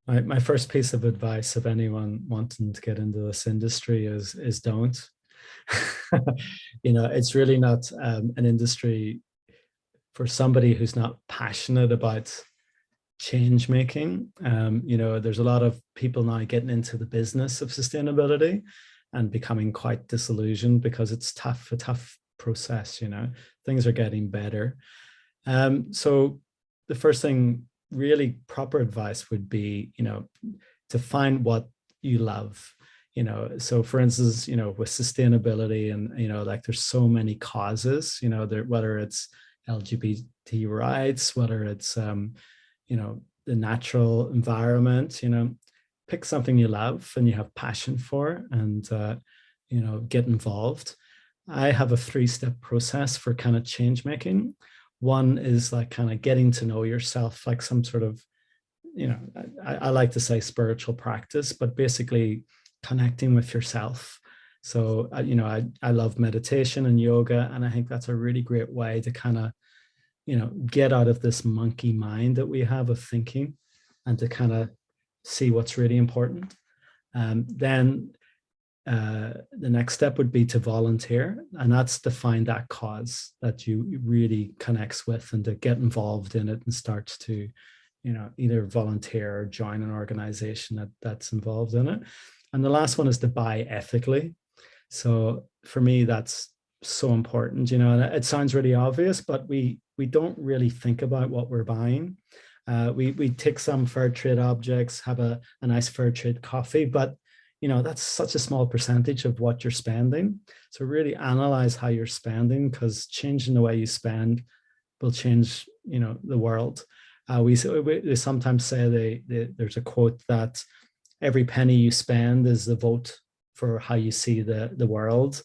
My first piece of advice of anyone wanting to get into this industry is don't. It's really not an industry for somebody who's not passionate about change making. There's a lot of people now getting into the business of sustainability and becoming quite disillusioned because it's a tough process. Things are getting better. So the first thing, really proper advice would be, to find what you love. So for instance, with sustainability and, like there's so many causes, whether it's LGBT rights, whether it's, the natural environment, pick something you love and you have passion for and, get involved. I have a 3-step process for kind of change making. One is like kind of getting to know yourself, like some sort of, I like to say spiritual practice, but basically connecting with yourself. So, I love meditation and yoga, and I think that's a really great way to kind of, get out of this monkey mind that we have of thinking and to kind of see what's really important. Then the next step would be to volunteer, and that's to find that cause that you really connects with and to get involved in it and start to, either volunteer or join an organization that's involved in it. And the last one is to buy ethically. So for me, that's so important, and it sounds really obvious, but we don't really think about what we're buying. We take some fair trade objects, have a nice fair trade coffee, but that's such a small percentage of what you're spending. So really analyze how you're spending, because changing the way you spend will change, the world. We sometimes say there's a quote that every penny you spend is the vote for how you see the world.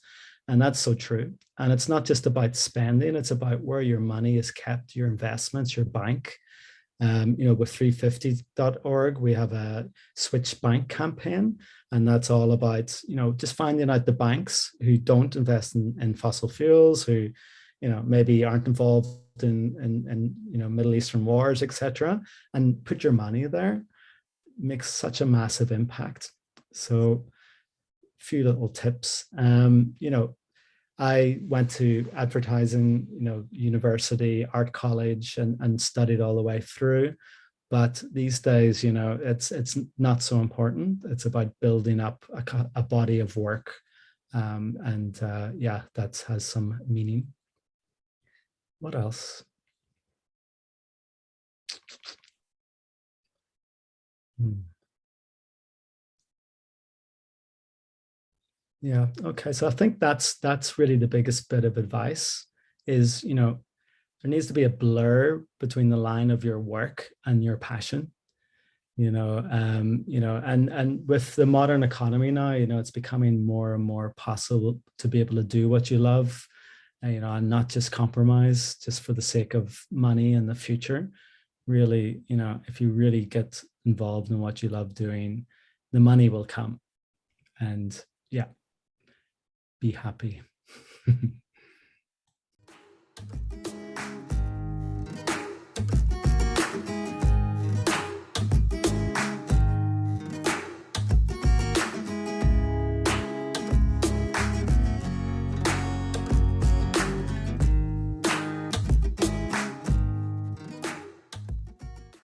And that's so true. And it's not just about spending, it's about where your money is kept, your investments, your bank. With 350.org, we have a Switch Bank campaign, and that's all about, just finding out the banks who don't invest in fossil fuels, who, maybe aren't involved in Middle Eastern wars, etc., and put your money there. Makes such a massive impact. So, a few little tips. I went to advertising, university, art college, and studied all the way through. But these days, it's not so important. It's about building up a body of work, yeah, that has some meaning. What else? Yeah. Okay. So I think that's really the biggest bit of advice is, there needs to be a blur between the line of your work and your passion. And with the modern economy now, it's becoming more and more possible to be able to do what you love, and not just compromise just for the sake of money in the future. Really, if you really get involved in what you love doing, the money will come. And yeah, be happy.